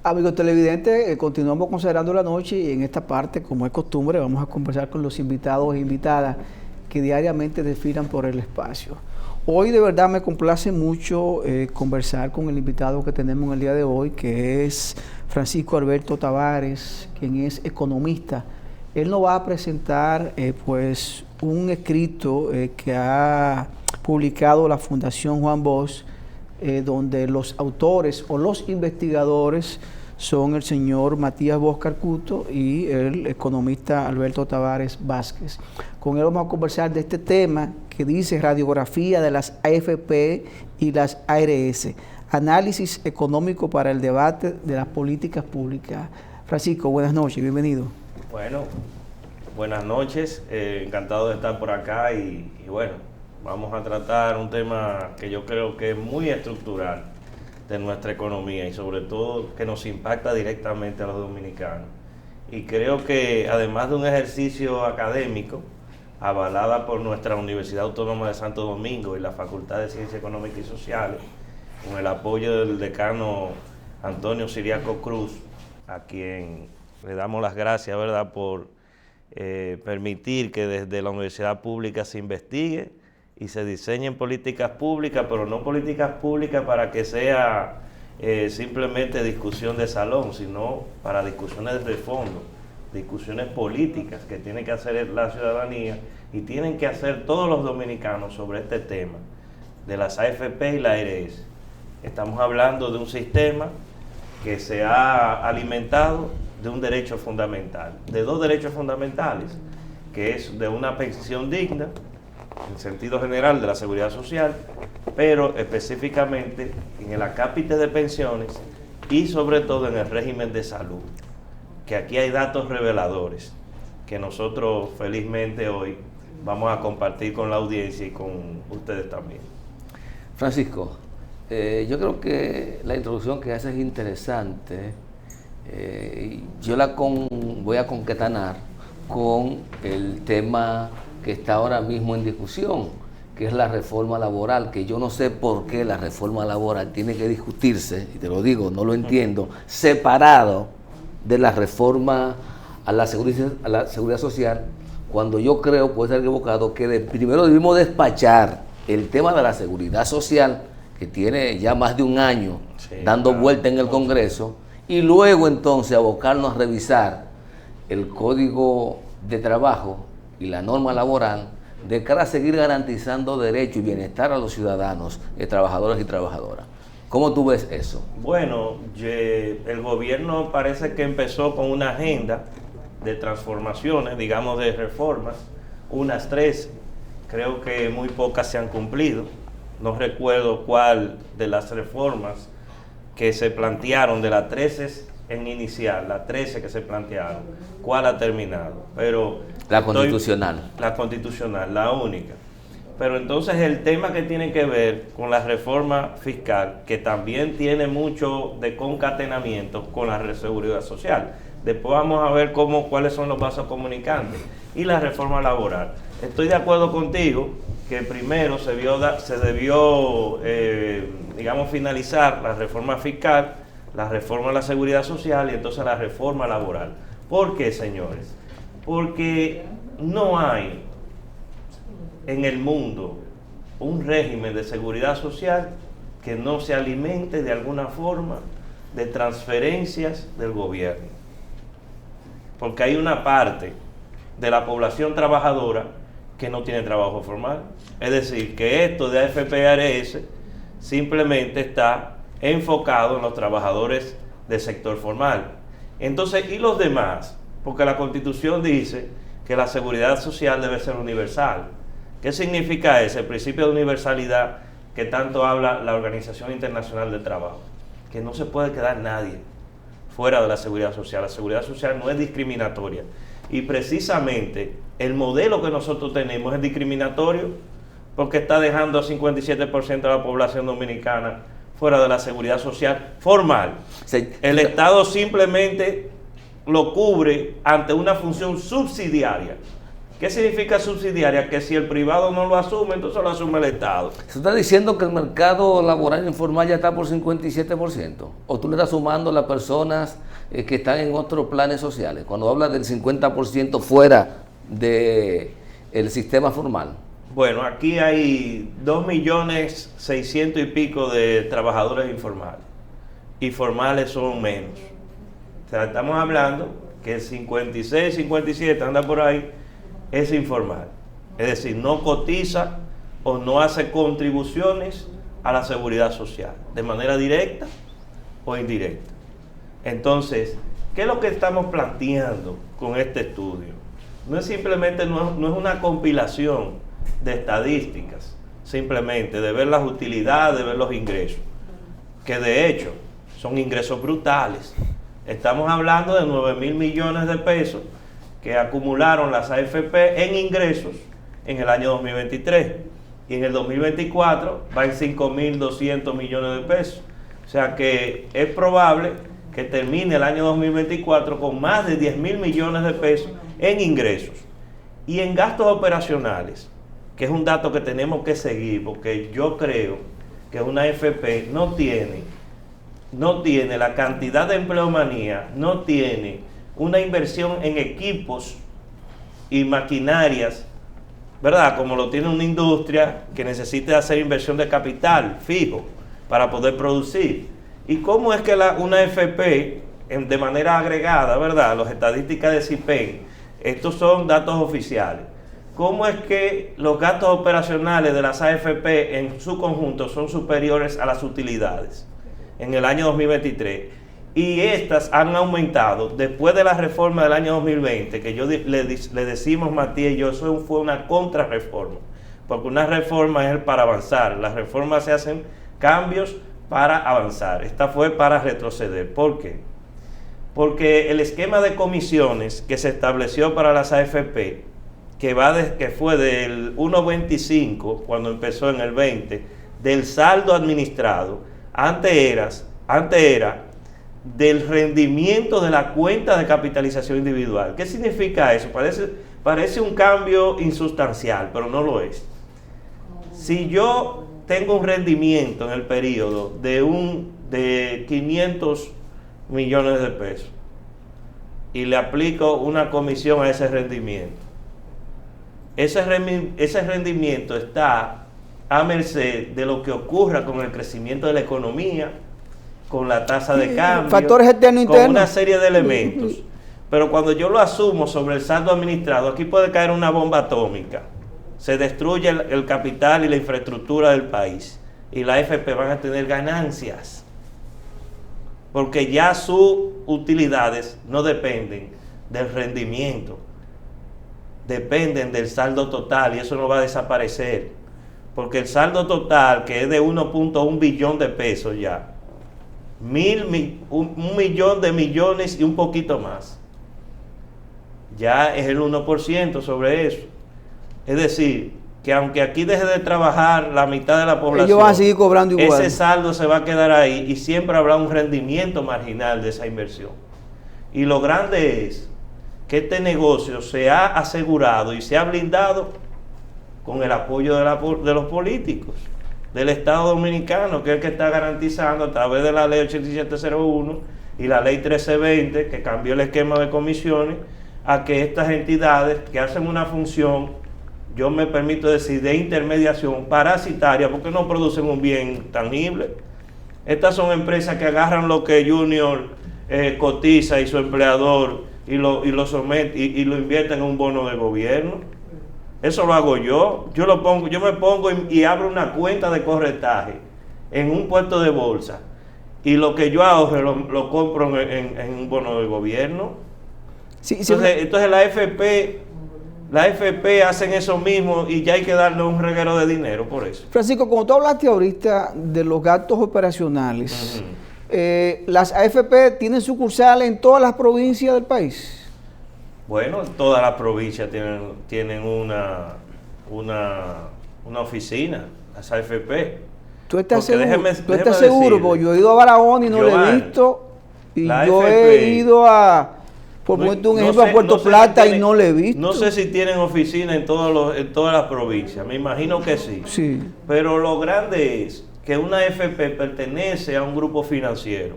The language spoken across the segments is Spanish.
Amigos televidentes, continuamos considerando la noche y en esta parte, como es costumbre, vamos a conversar con los invitados e invitadas que diariamente desfilan por el espacio. Hoy de verdad me complace mucho conversar con el invitado que tenemos en el día de hoy, que es Francisco Alberto Tavares, quien es economista. Él nos va a presentar pues un escrito que ha publicado la Fundación Juan Bosch, donde los autores o los investigadores son el señor Matías Bosch Carcuto y el economista Alberto Tavares Vázquez. Con él vamos a conversar de este tema que dice radiografía de las AFP y las ARS, análisis económico para el debate de las políticas públicas. Francisco, buenas noches, bienvenido. Bueno, buenas noches, encantado de estar por acá y bueno, vamos a tratar un tema que yo creo que es muy estructural de nuestra economía y sobre todo que nos impacta directamente a los dominicanos. Y creo que además de un ejercicio académico, avalada por nuestra Universidad Autónoma de Santo Domingo y la Facultad de Ciencias Económicas y Sociales, con el apoyo del decano Antonio Siriaco Cruz, a quien le damos las gracias, ¿verdad?, por permitir que desde la universidad pública se investigue y se diseñen políticas públicas, pero no políticas públicas para que sea simplemente discusión de salón, sino para discusiones de fondo, discusiones políticas que tiene que hacer la ciudadanía y tienen que hacer todos los dominicanos sobre este tema de las AFP y la ARS. Estamos hablando de un sistema que se ha alimentado de un derecho fundamental, de dos derechos fundamentales, que es de una pensión digna, en sentido general de la seguridad social, pero específicamente en el acápite de pensiones y sobre todo en el régimen de salud, que aquí hay datos reveladores que nosotros felizmente hoy vamos a compartir con la audiencia y con ustedes también. Francisco, yo creo que la introducción que haces es interesante. Yo voy a concatenar con el tema que está ahora mismo en discusión, que es la reforma laboral, que yo no sé por qué la reforma laboral tiene que discutirse, y te lo digo, no lo entiendo, separado de la reforma a la seguridad social, cuando yo creo, puede ser equivocado, que primero debemos despachar el tema de la seguridad social, que tiene ya más de un año dando vuelta en el Congreso, y luego entonces abocarnos a revisar el Código de Trabajo y la norma laboral de cara a seguir garantizando derecho y bienestar a los ciudadanos, trabajadores y trabajadoras. ¿Cómo tú ves eso? Bueno, el gobierno parece que empezó con una agenda de transformaciones, digamos de reformas, unas 13, creo que muy pocas se han cumplido, no recuerdo cuál de las reformas que se plantearon, de las 13 en inicial, las 13 que se plantearon, cuál ha terminado, pero... La constitucional, la única. Pero entonces el tema que tiene que ver con la reforma fiscal, que también tiene mucho de concatenamiento con la seguridad social. Después vamos a ver cuáles son los vasos comunicantes. Y la reforma laboral. Estoy de acuerdo contigo que primero se debió, digamos, finalizar la reforma fiscal, la reforma de la seguridad social y entonces la reforma laboral. ¿Por qué, señores? Porque no hay en el mundo un régimen de seguridad social que no se alimente de alguna forma de transferencias del gobierno. Porque hay una parte de la población trabajadora que no tiene trabajo formal. Es decir, que esto de AFP-ARS simplemente está enfocado en los trabajadores del sector formal. Entonces, ¿y los demás? Porque la Constitución dice que la seguridad social debe ser universal. ¿Qué significa ese principio de universalidad que tanto habla la Organización Internacional del Trabajo? Que no se puede quedar nadie fuera de la seguridad social. La seguridad social no es discriminatoria. Y precisamente el modelo que nosotros tenemos es discriminatorio porque está dejando a 57% de la población dominicana fuera de la seguridad social formal. El Estado simplemente lo cubre ante una función subsidiaria ¿Qué significa subsidiaria? Que si el privado no lo asume, entonces lo asume el Estado. ¿Se está diciendo que el mercado laboral informal ya está por 57%? ¿O tú le estás sumando las personas que están en otros planes sociales? Cuando hablas del 50% fuera del sistema formal. Bueno, aquí hay 2.600.000 y pico de trabajadores informales. Y formales son menos. O sea, estamos hablando que el 56, 57 anda por ahí, es informal. Es decir, no cotiza o no hace contribuciones a la seguridad social, de manera directa o indirecta. Entonces, ¿qué es lo que estamos planteando con este estudio? No es simplemente, no es una compilación de estadísticas, simplemente de ver las utilidades, de ver los ingresos, que de hecho son ingresos brutales. Estamos hablando de 9.000 millones de pesos que acumularon las AFP en ingresos en el año 2023, y en el 2024 va en 5.200 millones de pesos. O sea que es probable que termine el año 2024 con más de 10.000 millones de pesos en ingresos. Y en gastos operacionales, que es un dato que tenemos que seguir, porque yo creo que una AFP no tiene la cantidad de empleomanía, no tiene una inversión en equipos y maquinarias, ¿verdad? Como lo tiene una industria que necesita hacer inversión de capital fijo para poder producir. ¿Y cómo es que una AFP, de manera agregada, ¿verdad? Las estadísticas de CIPEN, estos son datos oficiales. ¿Cómo es que los gastos operacionales de las AFP en su conjunto son superiores a las utilidades en el año 2023? Y estas han aumentado después de la reforma del año 2020, que le decimos, Matías y yo, eso fue una contrarreforma, porque una reforma es para avanzar, las reformas se hacen cambios para avanzar, esta fue para retroceder. ¿Por qué? Porque el esquema de comisiones que se estableció para las AFP, que fue del 1.25 cuando empezó en el 20, del saldo administrado, antes era del rendimiento de la cuenta de capitalización individual. ¿Qué significa eso? Parece un cambio insustancial, pero no lo es. Si yo tengo un rendimiento en el periodo de 500 millones de pesos y le aplico una comisión a ese rendimiento, ese rendimiento está a merced de lo que ocurra con el crecimiento de la economía, con la tasa de cambio, factores externos con internos, una serie de elementos. Pero cuando yo lo asumo sobre el saldo administrado, aquí puede caer una bomba atómica. Se destruye el capital y la infraestructura del país. Y la AFP van a tener ganancias. Porque ya sus utilidades no dependen del rendimiento. Dependen del saldo total y eso no va a desaparecer. Porque el saldo total, que es de 1.1 billón de pesos ya, un millón de millones y un poquito más, ya es el 1% sobre eso. Es decir, que aunque aquí deje de trabajar la mitad de la población, ellos van a seguir cobrando igual. Ese saldo se va a quedar ahí y siempre habrá un rendimiento marginal de esa inversión. Y lo grande es que este negocio se ha asegurado y se ha blindado con el apoyo de los políticos, del Estado Dominicano, que es el que está garantizando a través de la ley 8701 y la ley 1320, que cambió el esquema de comisiones, a que estas entidades que hacen una función, yo me permito decir, de intermediación parasitaria, porque no producen un bien tangible. Estas son empresas que agarran lo que Junior cotiza y su empleador y lo somete y lo invierten en un bono de gobierno. Eso lo hago yo me pongo y abro una cuenta de corretaje en un puesto de bolsa y lo que yo ahorre lo compro en un bono de gobierno. Sí, entonces la AFP hacen eso mismo y ya hay que darle un reguero de dinero por eso. Francisco, como tú hablaste ahorita de los gastos operacionales, ¿las AFP tienen sucursales en todas las provincias del país? Bueno, todas las provincias tienen una oficina, las AFP. ¿Tú estás seguro? Porque yo he ido a Barahona y no lo he visto. Y yo he ido a Por ponerte un ejemplo, a Puerto Plata y no le he visto. No sé si tienen oficina en todas las provincias, me imagino que sí. Sí. Pero lo grande es que una AFP pertenece a un grupo financiero.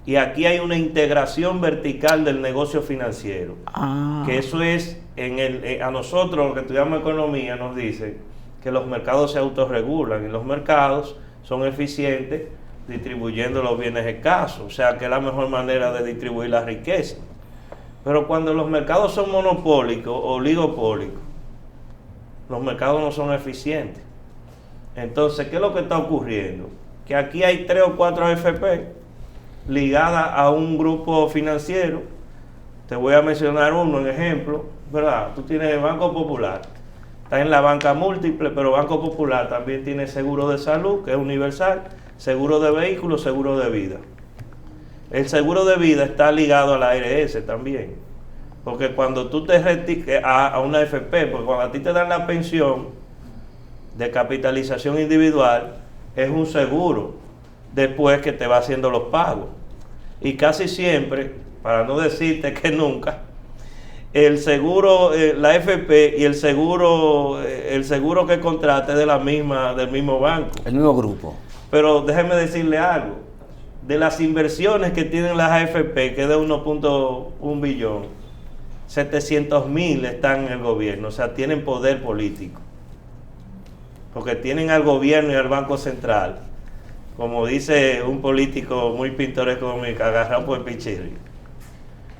Y aquí hay una integración vertical del negocio financiero. Que eso es, a nosotros, los que estudiamos economía, nos dicen que los mercados se autorregulan y los mercados son eficientes distribuyendo los bienes escasos. O sea, que es la mejor manera de distribuir la riqueza. Pero cuando los mercados son monopólicos o oligopólicos, los mercados no son eficientes. Entonces, ¿qué es lo que está ocurriendo? Que aquí hay 3 o 4 AFP ligadas a un grupo financiero. Te voy a mencionar uno, en ejemplo, ¿verdad? Tú tienes el Banco Popular, está en la banca múltiple, pero Banco Popular también tiene seguro de salud, que es universal, seguro de vehículos, seguro de vida. El seguro de vida está ligado a la ARS también, porque cuando tú te retiras a una AFP, porque cuando a ti te dan la pensión de capitalización individual, es un seguro después que te va haciendo los pagos. Y casi siempre, para no decirte que nunca, el seguro, la AFP y el seguro que contrate es del mismo banco. El mismo grupo. Pero déjeme decirle algo. De las inversiones que tienen las AFP, que es de 1.1 billón, 700.000 están en el gobierno, o sea, tienen poder político. Porque tienen al gobierno y al Banco Central, como dice un político muy pintoresco dominicano, agarrado por el pichirri.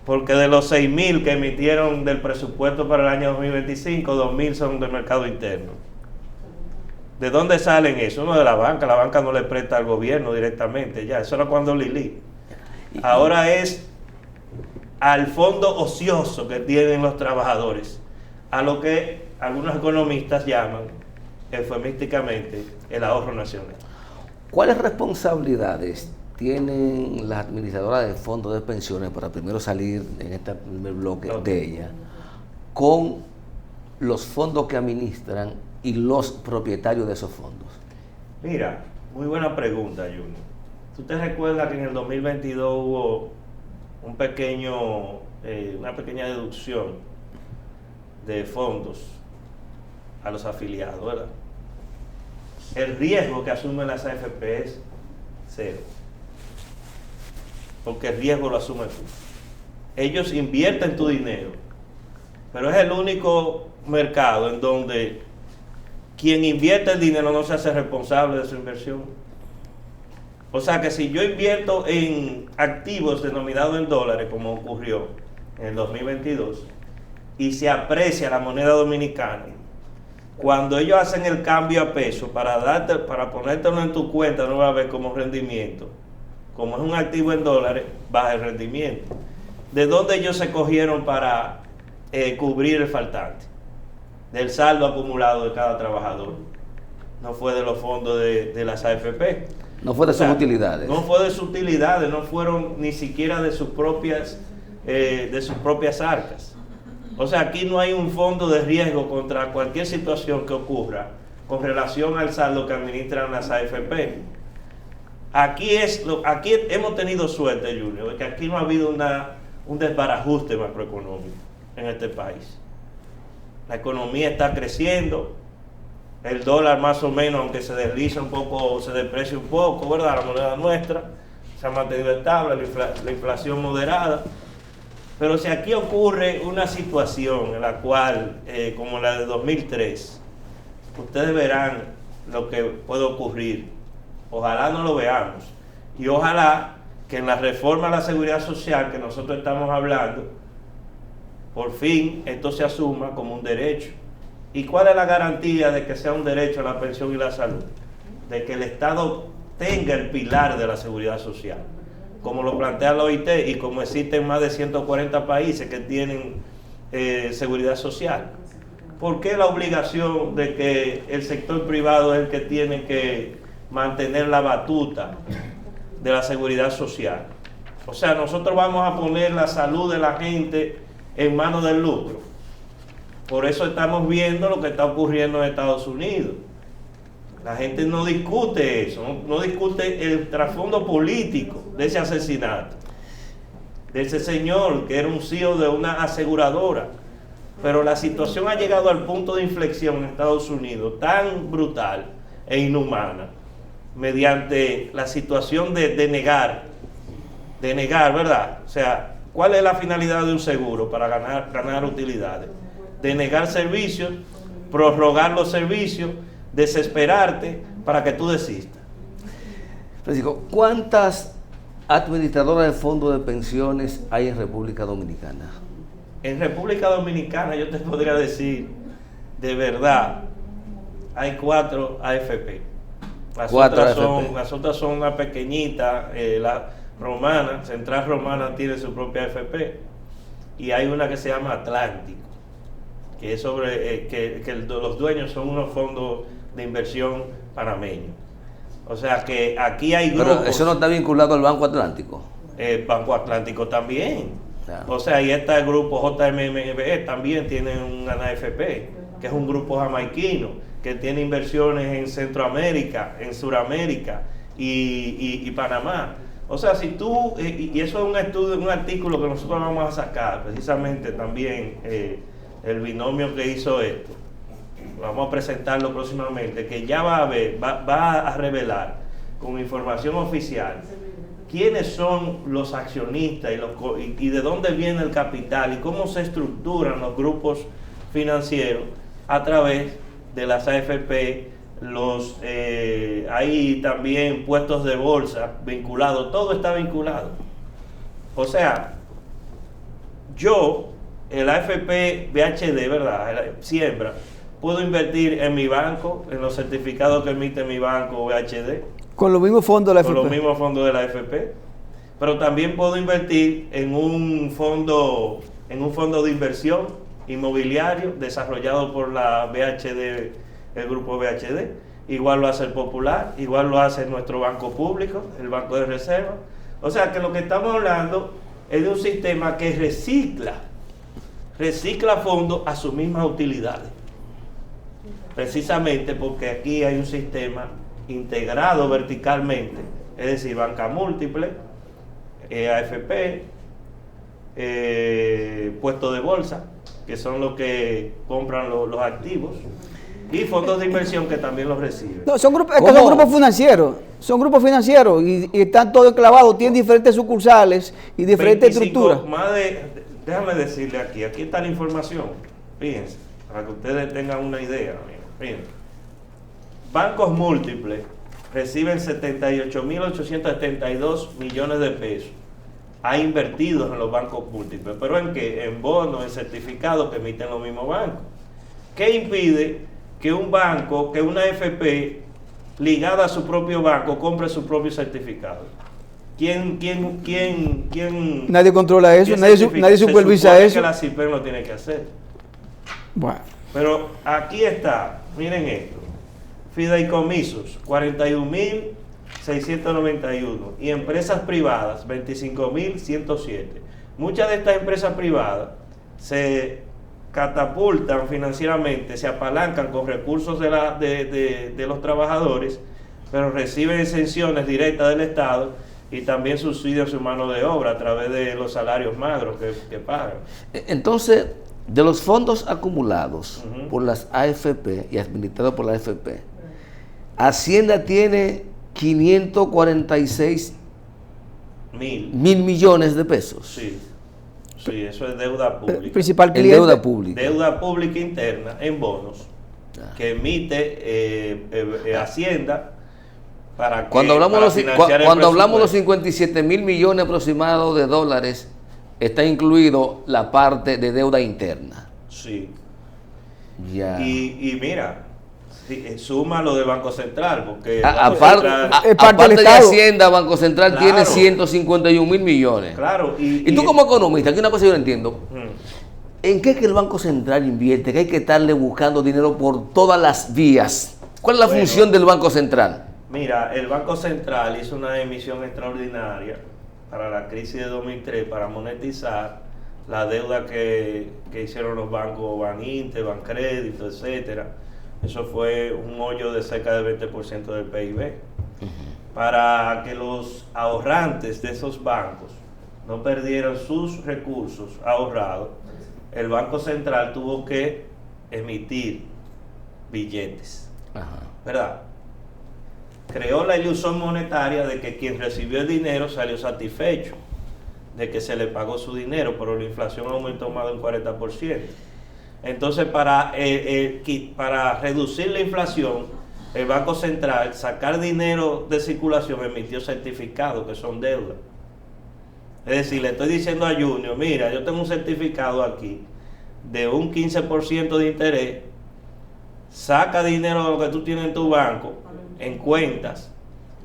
Porque de los 6.000 que emitieron del presupuesto para el año 2025, 2.000 son del mercado interno. ¿De dónde salen eso? No de la banca no le presta al gobierno directamente, ya, eso era cuando Lili. Ahora es al fondo ocioso que tienen los trabajadores, a lo que algunos economistas llaman, eufemísticamente, el ahorro nacional. ¿Cuáles responsabilidades tienen las administradoras de fondos de pensiones, para primero salir en este primer bloque de ella, con los fondos que administran y los propietarios de esos fondos? Mira, muy buena pregunta, Junior. ¿Tú te recuerdas que en el 2022 hubo una pequeña deducción de fondos a los afiliados, verdad? El riesgo que asumen las AFP es cero, porque el riesgo lo asumes tú. Ellos invierten tu dinero, pero es el único mercado en donde quien invierte el dinero no se hace responsable de su inversión. O sea que si yo invierto en activos denominados en dólares, como ocurrió en el 2022, y se aprecia la moneda dominicana, cuando ellos hacen el cambio a peso para ponértelo en tu cuenta, no va a ver como rendimiento. Como es un activo en dólares, baja el rendimiento. ¿De dónde ellos se cogieron para cubrir el faltante? Del saldo acumulado de cada trabajador. No fue de los fondos de las AFP. No fue de sus utilidades. No fue de sus utilidades, no fueron ni siquiera de sus propias arcas. O sea, aquí no hay un fondo de riesgo contra cualquier situación que ocurra con relación al saldo que administran las AFP. Aquí hemos tenido suerte, Junior, de que aquí no ha habido un desbarajuste macroeconómico en este país. La economía está creciendo, el dólar más o menos, aunque se desliza un poco, se deprecia un poco, ¿verdad? La moneda nuestra se ha mantenido estable, la inflación moderada. Pero si aquí ocurre una situación en la cual, como la de 2003, ustedes verán lo que puede ocurrir. Ojalá no lo veamos. Y ojalá que en la reforma a la seguridad social que nosotros estamos hablando, por fin esto se asuma como un derecho. ¿Y cuál es la garantía de que sea un derecho a la pensión y la salud? De que el Estado tenga el pilar de la seguridad social, como lo plantea la OIT y como existen más de 140 países que tienen seguridad social. ¿Por qué la obligación de que el sector privado es el que tiene que mantener la batuta de la seguridad social? O sea, nosotros vamos a poner la salud de la gente en manos del lucro. Por eso estamos viendo lo que está ocurriendo en Estados Unidos. La gente no discute eso, no discute el trasfondo político de ese asesinato. de ese señor que era un CEO de una aseguradora. Pero la situación ha llegado al punto de inflexión en Estados Unidos tan brutal e inhumana, mediante la situación de negar, ¿verdad? O sea, ¿cuál es la finalidad de un seguro? Para ganar utilidades. De negar servicios, prorrogar los servicios, desesperarte para que tú desistas. Francisco, ¿cuántas administradoras de fondos de pensiones hay en República Dominicana? En República Dominicana yo te podría decir, de verdad, hay 4 AFP. Las otras son una pequeñita, la Romana, Central Romana tiene su propia AFP, y hay una que se llama Atlántico, que es sobre los dueños son unos fondos de inversión panameños. O sea que aquí hay grupos. Pero eso no está vinculado al Banco Atlántico. Banco Atlántico también. Claro. O sea, y está el grupo JMMB, también tiene una AFP, que es un grupo jamaiquino, que tiene inversiones en Centroamérica, en Suramérica y Panamá. O sea, si tú, y eso es un estudio, un artículo que nosotros vamos a sacar, precisamente también el binomio que hizo esto, vamos a presentarlo próximamente, que ya va a revelar con información oficial quiénes son los accionistas y de dónde viene el capital y cómo se estructuran los grupos financieros a través de las AFP, hay también puestos de bolsa vinculados, todo está vinculado. O sea, yo, el AFP BHD, ¿verdad? Siembra, puedo invertir en mi banco, en los certificados que emite mi banco BHD. Con los mismos fondos de la AFP. Con los mismos fondos de la AFP. Pero también puedo invertir en un fondo de inversión inmobiliario desarrollado por la BHD, el grupo BHD. Igual lo hace el Popular, igual lo hace nuestro banco público, el Banco de Reserva. O sea que lo que estamos hablando es de un sistema que recicla fondos a sus mismas utilidades. Precisamente porque aquí hay un sistema integrado verticalmente, es decir, banca múltiple, AFP, puestos de bolsa, que son los que compran los activos, y fondos de inversión que también los reciben. No, son grupos financieros y están todos enclavados, tienen diferentes sucursales y diferentes estructuras. Déjame decirle aquí está la información, fíjense, para que ustedes tengan una idea. Fíjense. Bancos múltiples reciben 78.872 millones de pesos. Hay invertidos en los bancos múltiples, pero ¿en qué? En bonos, en certificados que emiten los mismos bancos. ¿Qué impide que un banco, que una AFP ligada a su propio banco compre su propio certificado? ¿Quién? Nadie controla eso, nadie supervisa eso. Que la CIPER lo tiene que hacer. Bueno. Pero aquí está, miren esto. Fideicomisos, 41.691, y empresas privadas, 25.107. Muchas de estas empresas privadas se catapultan financieramente, se apalancan con recursos de los trabajadores, pero reciben exenciones directas del Estado y también subsidian su mano de obra a través de los salarios magros que pagan. Entonces, de los fondos acumulados por las AFP y administrados por la AFP, Hacienda tiene 546 mil millones de pesos. Sí, eso es deuda pública. Principal cliente. Deuda pública. Deuda pública interna en bonos que emite Hacienda para que cuando hablamos de los 57 mil millones aproximados de dólares, está incluido la parte de deuda interna. Sí. Ya. Y mira, suma lo del Banco Central, porque aparte de Hacienda, Banco Central tiene 151 mil millones. Claro. Y tú como economista, aquí una cosa yo no entiendo. ¿En qué es que el Banco Central invierte? Que hay que estarle buscando dinero por todas las vías. ¿Cuál es la función del Banco Central? Mira, el Banco Central hizo una emisión extraordinaria para la crisis de 2003 para monetizar la deuda que hicieron los bancos Baninter, Bancrédito, etcétera. Eso fue un hoyo de cerca del 20% del PIB. Para que los ahorrantes de esos bancos no perdieran sus recursos ahorrados, el Banco Central tuvo que emitir billetes, ¿verdad? Creó la ilusión monetaria de que quien recibió el dinero salió satisfecho, de que se le pagó su dinero, pero la inflación aumentó más de un 40%. Entonces, para reducir la inflación, el Banco Central, sacar dinero de circulación, emitió certificados que son deuda. Es decir, le estoy diciendo a Junior, mira, yo tengo un certificado aquí de un 15% de interés, saca dinero de lo que tú tienes en tu banco, en cuentas,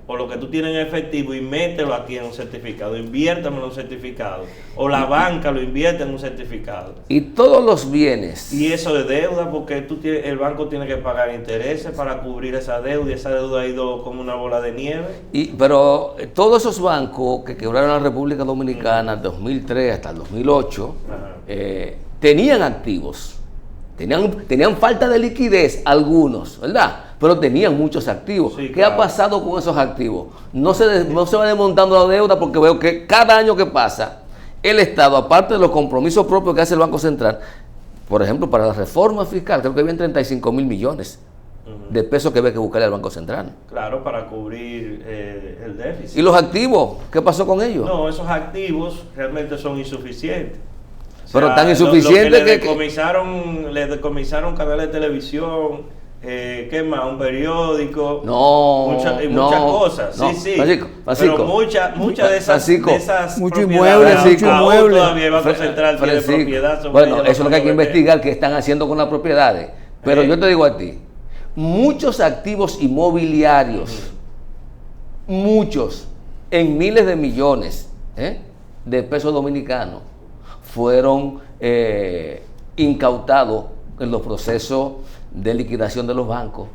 o lo que tú tienes en efectivo, y mételo aquí en un certificado, inviértamelo en un certificado, o la banca lo invierte en un certificado. Y todos los bienes. Y eso es deuda, porque el banco tiene que pagar intereses para cubrir esa deuda, y esa deuda ha ido como una bola de nieve. Pero todos esos bancos que quebraron la República Dominicana en 2003 hasta el 2008, tenían activos. Tenían falta de liquidez algunos, ¿verdad? Pero tenían muchos activos. Sí, ¿Qué claro. ha pasado con esos activos? No se va desmontando la deuda, porque veo que cada año que pasa, el Estado, aparte de los compromisos propios que hace el Banco Central, por ejemplo, para la reforma fiscal, creo que habían 35,000 millones de pesos que había que buscarle al Banco Central. Claro, para cubrir el déficit. ¿Y los activos? ¿Qué pasó con ellos? No, esos activos realmente son insuficientes. Pero tan insuficientes lo que que le decomisaron canales de televisión, ¿qué más? Un periódico, muchas cosas. No, sí. Francisco, pero muchas de esas mucho propiedades, inmueble. Todavía el Banco Central tiene propiedad sobre bueno, ellas, eso es lo que hay que investigar, qué están haciendo con las propiedades. Pero yo te digo a ti, muchos activos inmobiliarios, muchos, en miles de millones de pesos dominicanos, fueron incautados en los procesos de liquidación de los bancos.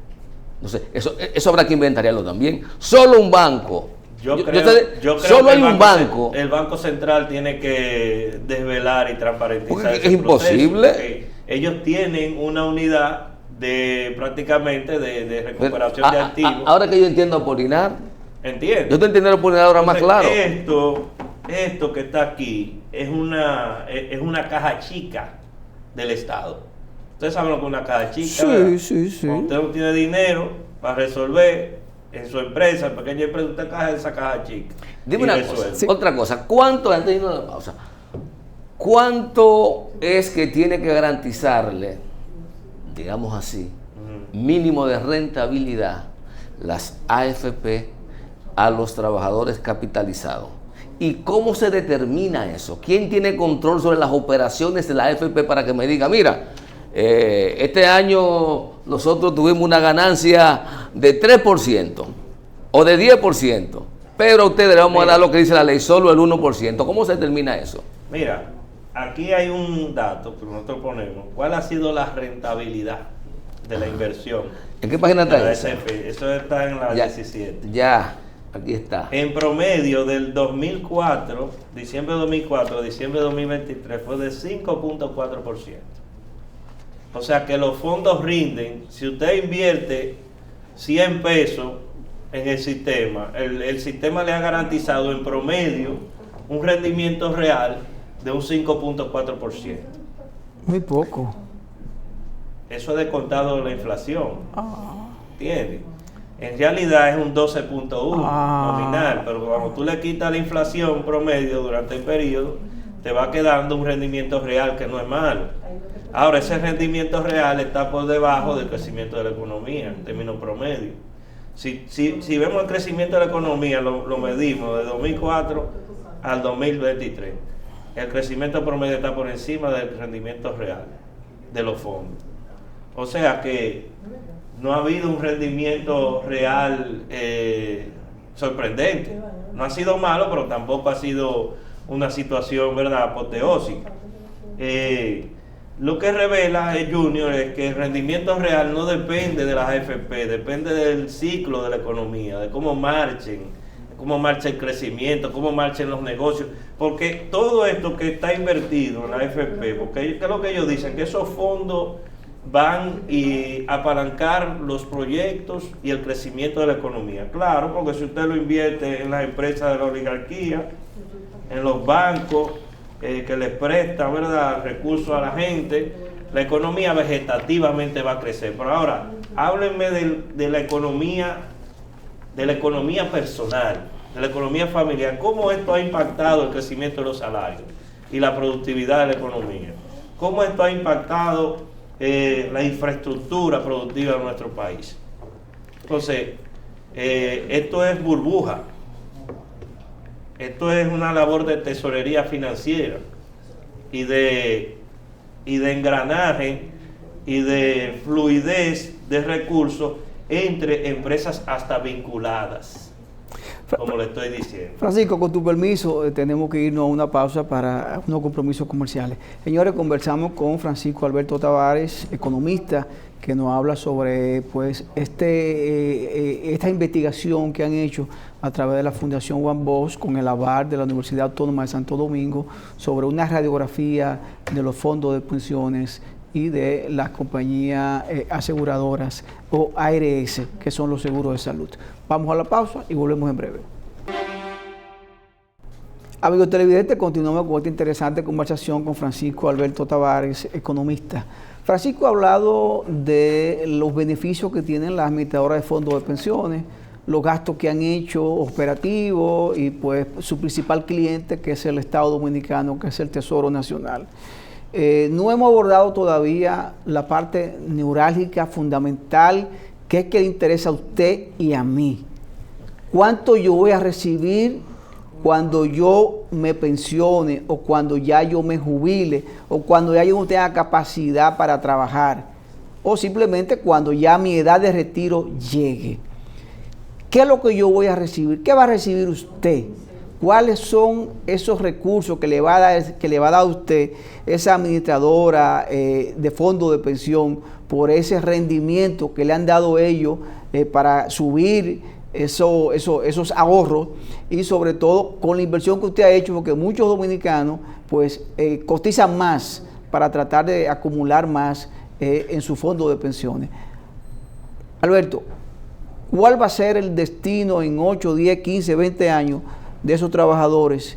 Entonces, eso habrá que inventariarlo también. Solo un banco. Yo creo solo que hay un banco. El Banco Central tiene que desvelar y transparentizar. Porque ese es imposible. proceso, ellos tienen una unidad prácticamente de recuperación de activos. Ahora que yo entiendo a Polinar, ¿Entiendes? yo te entiendo a Polinar ahora más claro. Esto que está aquí es una caja chica del Estado. Ustedes saben lo que es una caja chica, ¿verdad? Sí. Cuando usted no tiene dinero para resolver en su empresa, pequeña empresa, usted caja esa caja chica. Dime una cosa, otra cosa. ¿Cuánto, antes de irnos a la pausa, cuánto es que tiene que garantizarle, digamos así, mínimo de rentabilidad las AFP a los trabajadores capitalizados? ¿Y cómo se determina eso? ¿Quién tiene control sobre las operaciones de la AFP para que me diga, mira, este año nosotros tuvimos una ganancia de 3% o de 10%, pero a ustedes le vamos a dar lo que dice la ley, solo el 1%? ¿Cómo se determina eso? Mira, aquí hay un dato que nosotros ponemos. ¿Cuál ha sido la rentabilidad de la inversión? ¿En qué página está eso? Eso está en la 17. Ya, aquí está. En promedio del 2004, diciembre de 2004 a diciembre de 2023 fue de 5.4%. O sea que los fondos rinden, si usted invierte 100 pesos en el sistema, el sistema le ha garantizado en promedio un rendimiento real de un 5.4%. Muy poco. Eso es descontado de la inflación. ¿Entiendes? En realidad es un 12.1 nominal, pero cuando tú le quitas la inflación promedio durante el periodo, te va quedando un rendimiento real que no es malo. Ahora, ese rendimiento real está por debajo del crecimiento de la economía, en términos promedio. Si vemos el crecimiento de la economía, lo medimos de 2004 al 2023. El crecimiento promedio está por encima del rendimiento real de los fondos. O sea que no ha habido un rendimiento real sorprendente. No ha sido malo, pero tampoco ha sido una situación, ¿verdad?, apoteósica. Lo que revela Junior es que el rendimiento real no depende de las AFP, depende del ciclo de la economía, de cómo marcha el crecimiento, cómo marchen los negocios, porque todo esto que está invertido en la AFP, porque ¿qué es lo que ellos dicen? Que esos fondos van a apalancar los proyectos y el crecimiento de la economía. Claro, porque si usted lo invierte en las empresas de la oligarquía, en los bancos que les prestan, ¿verdad?, recursos a la gente, la economía vegetativamente va a crecer. Pero ahora, háblenme de la economía personal, de la economía familiar. ¿Cómo esto ha impactado el crecimiento de los salarios y la productividad de la economía? ¿Cómo esto ha impactado la infraestructura productiva de nuestro país? Entonces, esto es burbuja. Esto es una labor de tesorería financiera y de engranaje y de fluidez de recursos entre empresas hasta vinculadas, como le estoy diciendo. Francisco, con tu permiso, tenemos que irnos a una pausa para unos compromisos comerciales. Señores, conversamos con Francisco Alberto Tavares, economista, que nos habla sobre pues esta investigación que han hecho a través de la Fundación Juan Bosch con el aval de la Universidad Autónoma de Santo Domingo sobre una radiografía de los fondos de pensiones y de las compañías aseguradoras o ARS, que son los seguros de salud. Vamos a la pausa y volvemos en breve. Amigos televidentes, continuamos con esta interesante conversación con Francisco Alberto Tavares, economista. Francisco ha hablado de los beneficios que tienen las administradoras de fondos de pensiones, los gastos que han hecho operativos y pues su principal cliente, que es el Estado Dominicano, que es el Tesoro Nacional. No hemos abordado todavía la parte neurálgica fundamental, que es que le interesa a usted y a mí. ¿Cuánto yo voy a recibir cuando yo me pensione, o cuando ya yo me jubile, o cuando ya yo no tenga capacidad para trabajar, o simplemente cuando ya mi edad de retiro llegue? ¿Qué es lo que yo voy a recibir? ¿Qué va a recibir usted? ¿Cuáles son esos recursos que le va a dar a usted esa administradora de fondo de pensión por ese rendimiento que le han dado ellos para subir esos ahorros, y sobre todo con la inversión que usted ha hecho, porque muchos dominicanos pues cotizan más para tratar de acumular más en su fondo de pensiones? Alberto, ¿cuál va a ser el destino en 8, 10, 15, 20 años de esos trabajadores?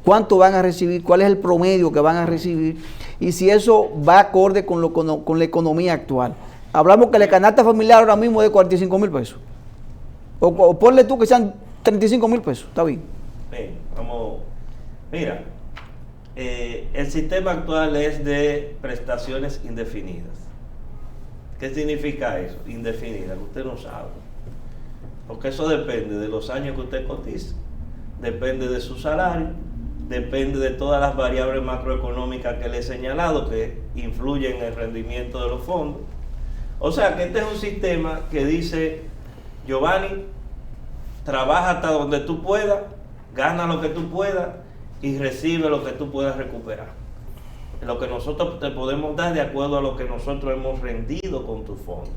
¿Cuánto van a recibir? ¿Cuál es el promedio que van a recibir? Y si eso va acorde con la economía actual. Hablamos que la canasta familiar ahora mismo es de 45,000 pesos. O ponle tú que sean 35,000 pesos. Está bien. Bien, vamos. Mira, el sistema actual es de prestaciones indefinidas. ¿Qué significa eso? Indefinida, que usted no sabe. Porque eso depende de los años que usted cotiza, depende de su salario, depende de todas las variables macroeconómicas que le he señalado que influyen en el rendimiento de los fondos. O sea que este es un sistema que dice: Giovanni, trabaja hasta donde tú puedas, gana lo que tú puedas y recibe lo que tú puedas recuperar. Lo que nosotros te podemos dar de acuerdo a lo que nosotros hemos rendido con tu fondo,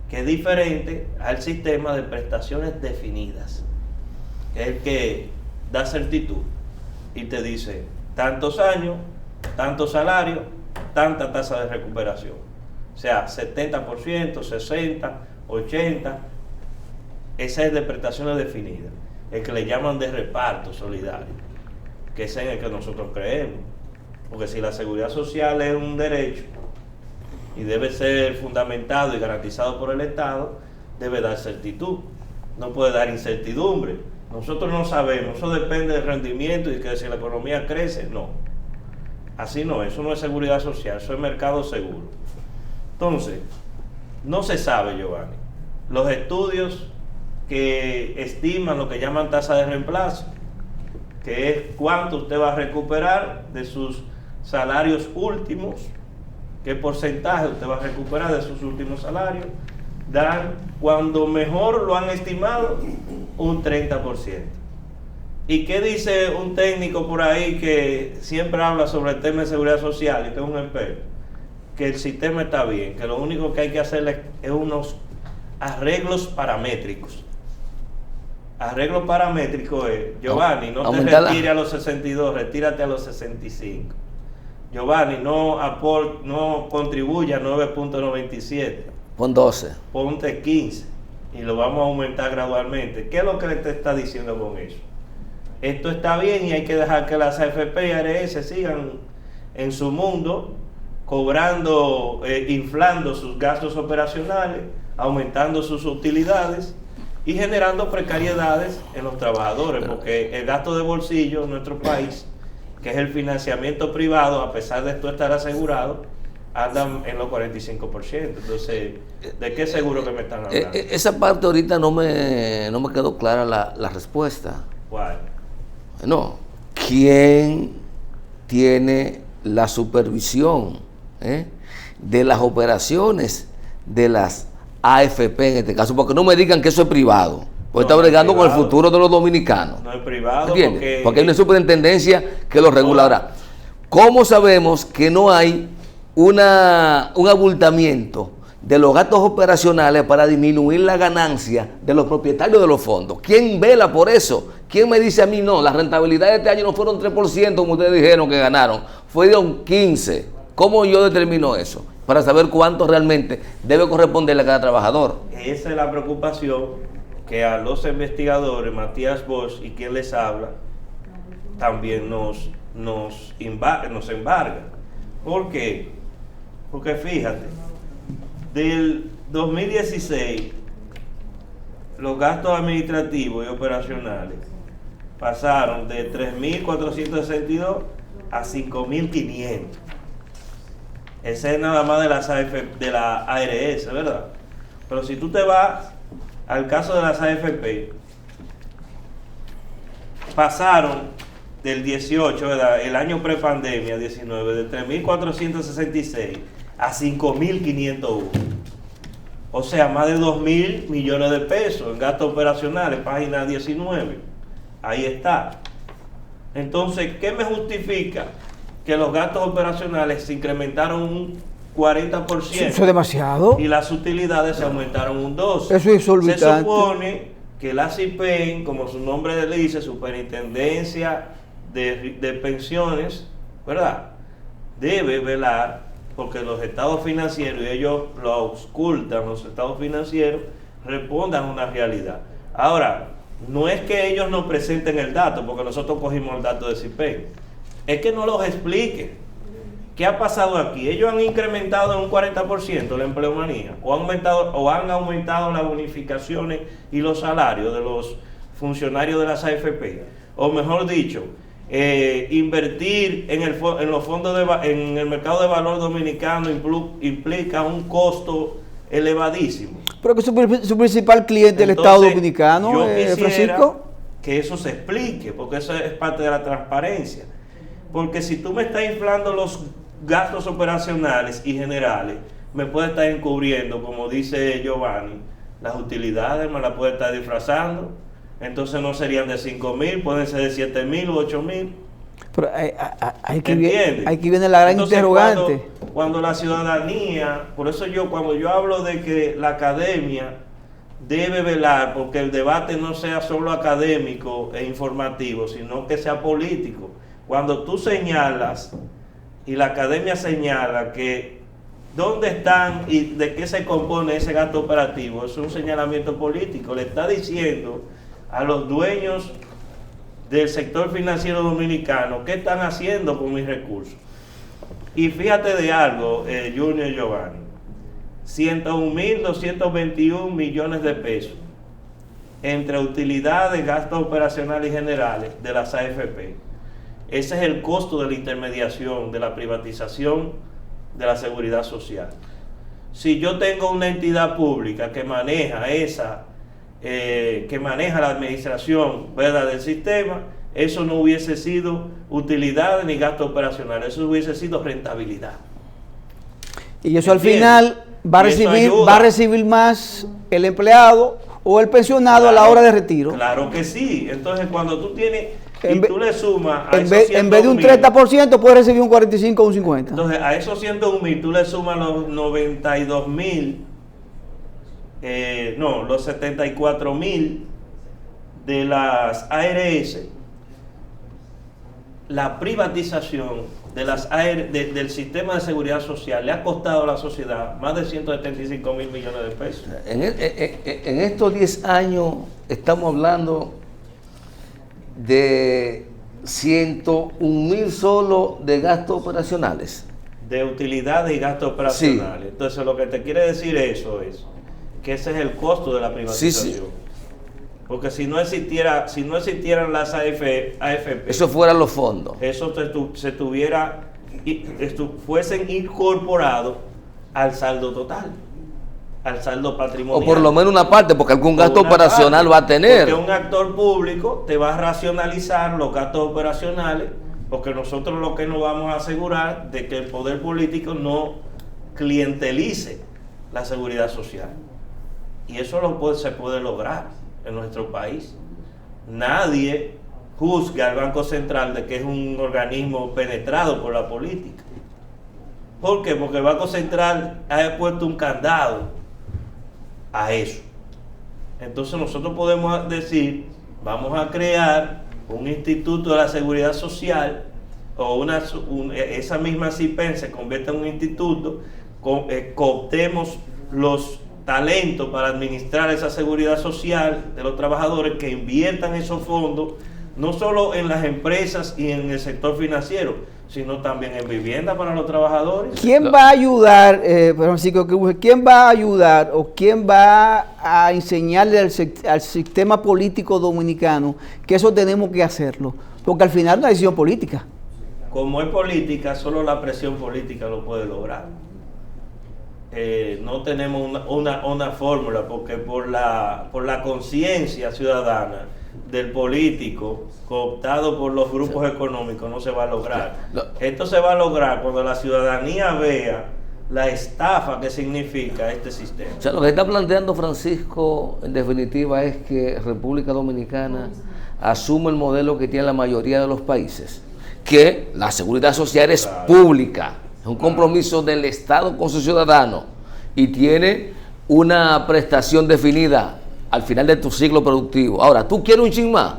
que es diferente al sistema de prestaciones definidas, que es el que da certitud y te dice tantos años, tantos salarios, tanta tasa de recuperación. O sea, 70%, 60%, 80%. Esa es de prestaciones definidas, el que le llaman de reparto solidario, que es en el que nosotros creemos. Porque si la seguridad social es un derecho y debe ser fundamentado y garantizado por el Estado, debe dar certitud, no puede dar incertidumbre. Nosotros no sabemos, eso depende del rendimiento y que si la economía crece, no. Así no, eso no es seguridad social, eso es mercado seguro. Entonces, no se sabe, Giovanni. Los estudios que estiman lo que llaman tasa de reemplazo, que es cuánto usted va a recuperar de sus salarios últimos, qué porcentaje usted va a recuperar de sus últimos salarios, dan, cuando mejor lo han estimado, un 30%. ¿Y qué dice un técnico por ahí que siempre habla sobre el tema de seguridad social y que es un experto? Que el sistema está bien, que lo único que hay que hacer es unos arreglos paramétricos. Arreglo paramétrico es: Giovanni, no te retires a los 62, retírate a los 65. Giovanni, no contribuye a 9.97. Pon 12. Ponte 15 y lo vamos a aumentar gradualmente. ¿Qué es lo que le te está diciendo con eso? Esto está bien y hay que dejar que las AFP y ARS sigan en su mundo, cobrando, inflando sus gastos operacionales, aumentando sus utilidades y generando precariedades en los trabajadores, porque el gasto de bolsillo en nuestro país, que es el financiamiento privado, a pesar de esto estar asegurado, andan en los 45%. Entonces, ¿de qué seguro que me están hablando? Esa parte ahorita no me quedó clara la respuesta. ¿Cuál? No, ¿quién tiene la supervisión de las operaciones de las AFP en este caso? Porque no me digan que eso es privado, porque está bregando con el futuro de los dominicanos. No es privado, porque hay una superintendencia que lo regulará. ¿Cómo sabemos que no hay un abultamiento de los gastos operacionales para disminuir la ganancia de los propietarios de los fondos? ¿Quién vela por eso? ¿Quién me dice a mí no? La rentabilidad de este año no fueron 3%, como ustedes dijeron que ganaron, fue de un 15%. ¿Cómo yo determino eso? Para saber cuánto realmente debe corresponderle a cada trabajador. Esa es la preocupación que a los investigadores, Matías Bosch y quien les habla, también nos embarga. ¿Por qué? Porque fíjate, del 2016, los gastos administrativos y operacionales pasaron de 3.462 a 5.500. Ese es nada más de la ARS, ¿verdad? Pero si tú te vas al caso de las AFP, pasaron del 18, ¿verdad? El año prepandemia, 19, de 3.466 a 5.501. O sea, más de 2.000 millones de pesos en gastos operacionales, página 19. Ahí está. Entonces, ¿qué me justifica que los gastos operacionales se incrementaron un 40%? Eso es demasiado. Y las utilidades se aumentaron un 12%. Eso es exorbitante. Se supone que la CIPEN, como su nombre le dice, Superintendencia de Pensiones, ¿verdad?, debe velar porque los estados financieros, y ellos lo auscultan, los estados financieros respondan a una realidad. Ahora, no es que ellos nos presenten el dato, porque nosotros cogimos el dato de CIPEN, es que no los expliquen. ¿Qué ha pasado aquí? Ellos han incrementado en un 40% la empleomanía, o han aumentado las bonificaciones y los salarios de los funcionarios de las AFP, o mejor dicho, invertir en los fondos en el mercado de valor dominicano implica un costo elevadísimo. Pero que su principal cliente es el Estado Dominicano, yo quisiera Francisco, que eso se explique, porque eso es parte de la transparencia. Porque si tú me estás inflando los gastos operacionales y generales, me puede estar encubriendo, como dice Giovanni, las utilidades, me las puede estar disfrazando. Entonces no serían de 5.000, pueden ser de 7.000 u 8.000. Pero aquí viene la gran Entonces, interrogante. Cuando la ciudadanía, por eso cuando yo hablo de que la academia debe velar porque el debate no sea solo académico e informativo, sino que sea político. Cuando tú señalas y la academia señala que dónde están y de qué se compone ese gasto operativo, es un señalamiento político. Le está diciendo a los dueños del sector financiero dominicano qué están haciendo con mis recursos. Y fíjate de algo, Junior y Giovanni, 101.221 millones de pesos entre utilidades, gastos operacionales y generales de las AFP. Ese es el costo de la intermediación, de la privatización de la seguridad social. Si yo tengo una entidad pública que maneja la administración, ¿verdad?, del sistema, eso no hubiese sido utilidad ni gasto operacional, eso hubiese sido rentabilidad. Y eso al final va a recibir más el empleado o el pensionado, claro, a la hora de retiro. Claro que sí. Entonces cuando tú tienes tú le sumas a en vez de un 30% puede recibir un 45 o un 50. Entonces a esos 101.000 tú le sumas los 92.000, los 74.000 de las ARS, la privatización del sistema de seguridad social le ha costado a la sociedad más de 175.000 millones de pesos. En estos 10 años estamos hablando de 101.000 solo de gastos operacionales. De utilidades y gastos operacionales. Sí. Entonces lo que te quiere decir eso es que ese es el costo de la privatización. Sí. Porque si no existieran las AFP, eso fueran los fondos. Eso fuesen incorporados al saldo total, al saldo patrimonial. O por lo menos una parte, porque algún gasto operacional va a tener. Porque un actor público te va a racionalizar los gastos operacionales, porque nosotros lo que nos vamos a asegurar de que el poder político no clientelice la seguridad social. Y eso se puede lograr en nuestro país. Nadie juzga al Banco Central de que es un organismo penetrado por la política. ¿Por qué? Porque el Banco Central ha puesto un candado a eso. Entonces nosotros podemos decir, vamos a crear un instituto de la seguridad social, o esa misma CIPEN se convierte en un instituto, cooptemos los talentos para administrar esa seguridad social de los trabajadores, que inviertan esos fondos no solo en las empresas y en el sector financiero, sino también en vivienda para los trabajadores. ¿Quién va a ayudar, Francisco, quién va a ayudar o quién va a enseñarle al sistema político dominicano que eso tenemos que hacerlo? Porque al final es una decisión política. Como es política, solo la presión política lo puede lograr. No tenemos una fórmula, porque por la conciencia ciudadana del político cooptado por los grupos económicos no se va a lograr. Esto se va a lograr cuando la ciudadanía vea la estafa que significa este sistema. O sea, lo que está planteando Francisco, en definitiva, es que República Dominicana asume el modelo que tiene la mayoría de los países, que la seguridad social es pública, es un compromiso del Estado con su ciudadano y tiene una prestación definida al final de tu ciclo productivo. Ahora, tú quieres un chin más,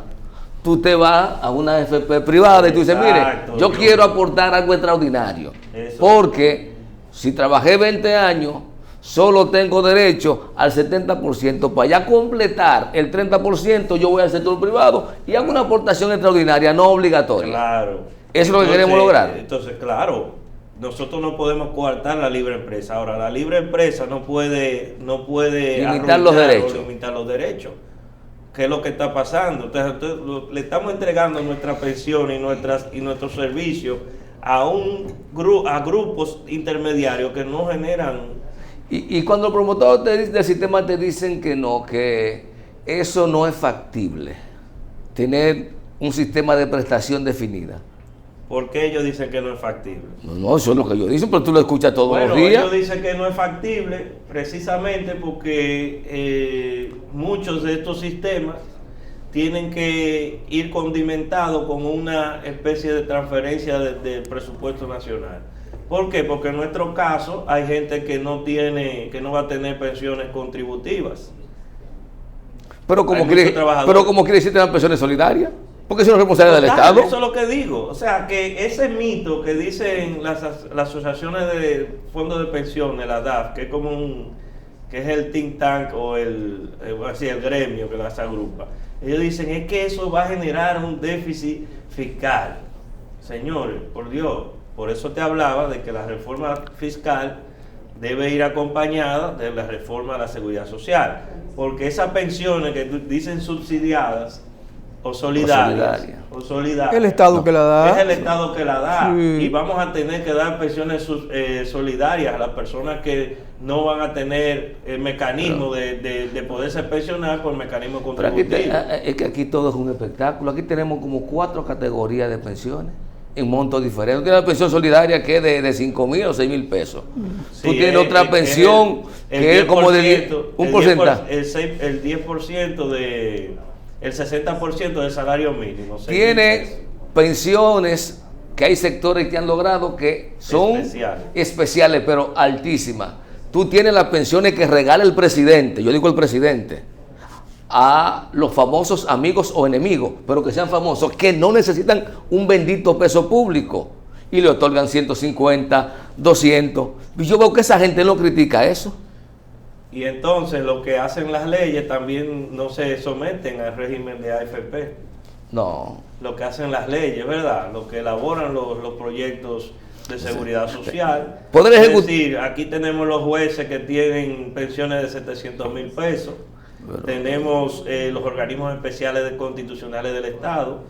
tú te vas a una AFP privada y tú dices, mire, yo quiero aportar algo extraordinario, porque si trabajé 20 años, solo tengo derecho al 70%, para ya completar el 30%, yo voy al sector privado y hago una aportación extraordinaria, no obligatoria. Claro. Eso es lo que queremos lograr. Entonces, claro, nosotros no podemos coartar la libre empresa. Ahora, la libre empresa no puede limitar los derechos. Limitar los derechos. ¿Qué es lo que está pasando? Entonces, le estamos entregando nuestra pensión y nuestros servicios a grupos intermediarios que no generan. Y cuando los promotores del sistema te dicen que no, que eso no es factible, tener un sistema de prestación definida. ¿Por qué ellos dicen que no es factible? No, eso es lo que ellos dicen, pero tú lo escuchas todos los días. Ellos dicen que no es factible precisamente porque muchos de estos sistemas tienen que ir condimentados con una especie de transferencia del presupuesto nacional. ¿Por qué? Porque en nuestro caso hay gente que no va a tener pensiones contributivas. Pero como quiere decir tener pensiones solidarias. Porque eso no es responsabilidad del Estado. Eso es lo que digo. O sea, que ese mito que dicen las asociaciones de fondos de pensiones, la DAF, que es que es el think tank o el gremio que las agrupa, ellos dicen es que eso va a generar un déficit fiscal. Señores, por Dios, por eso te hablaba de que la reforma fiscal debe ir acompañada de la reforma de la seguridad social. Porque esas pensiones que dicen subsidiadas o solidarias. El Estado que la da. Es el Estado que la da. Sí. Y vamos a tener que dar pensiones solidarias a las personas que no van a tener el mecanismo de poderse pensionar por mecanismo contributivo. Es que aquí todo es un espectáculo. Aquí tenemos como 4 categorías de pensiones en montos diferentes. Tienes la pensión solidaria que es de 5,000 o 6,000 pesos. Sí, tú tienes otra pensión que es como de un porcentaje. El 10% el 60% del salario mínimo. Tiene pensiones que hay sectores que han logrado que son especiales, pero altísimas. Tú tienes las pensiones que regala el presidente, yo digo el presidente, a los famosos amigos o enemigos, pero que sean famosos, que no necesitan un bendito peso público y le otorgan 150, 200. Y yo veo que esa gente no critica eso. Y entonces lo que hacen las leyes también no se someten al régimen de AFP. No. Lo que hacen las leyes, ¿verdad? Lo que elaboran los proyectos de seguridad social. Poder es ejecutivo. decir, aquí tenemos los jueces que tienen pensiones de 700,000 pesos. Pero, tenemos los organismos especiales constitucionales del Estado,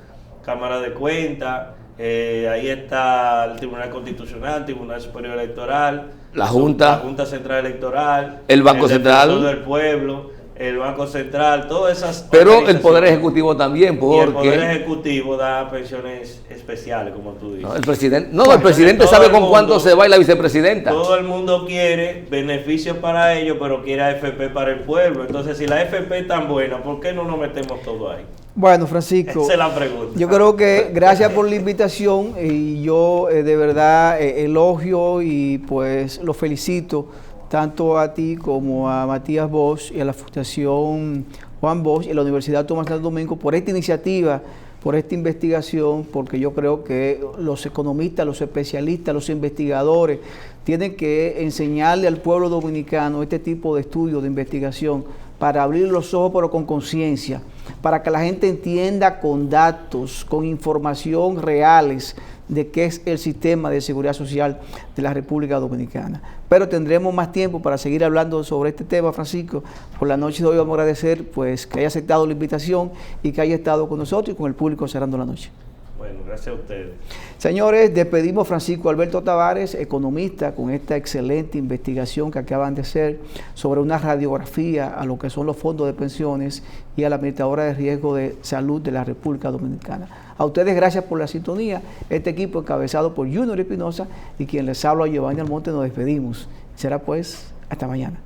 Cámara de Cuentas, ahí está el Tribunal Constitucional, Tribunal Superior Electoral, la Junta Central Electoral, el Banco Central, Defensor del Pueblo, el Banco Central, todas esas. Pero el Poder Ejecutivo también, porque... Y el Poder Ejecutivo da pensiones especiales, como tú dices. No, el presidente sabe con cuánto se va y la vicepresidenta. Todo el mundo quiere beneficios para ellos, pero quiere AFP para el pueblo. Entonces, si la AFP es tan buena, ¿por qué no nos metemos todo ahí? Bueno, Francisco, esa es la pregunta. Yo creo que gracias por la invitación y yo de verdad elogio y pues lo felicito tanto a ti como a Matías Bosch y a la Fundación Juan Bosch y a la Universidad Tomás Santo Domingo por esta iniciativa, por esta investigación, porque yo creo que los economistas, los especialistas, los investigadores tienen que enseñarle al pueblo dominicano este tipo de estudios, de investigación, para abrir los ojos pero con conciencia, para que la gente entienda con datos, con información reales de qué es el sistema de seguridad social de la República Dominicana. Pero tendremos más tiempo para seguir hablando sobre este tema, Francisco. Por la noche de hoy vamos a agradecer pues, que haya aceptado la invitación y que haya estado con nosotros y con el público cerrando la noche. Bueno, gracias a ustedes. Señores, despedimos a Francisco Alberto Tavares, economista, con esta excelente investigación que acaban de hacer sobre una radiografía a lo que son los fondos de pensiones y a la administradora de riesgo de salud de la República Dominicana. A ustedes gracias por la sintonía. Este equipo encabezado por Junior Espinosa y quien les habla, Giovanni Almonte, nos despedimos. Será pues hasta mañana.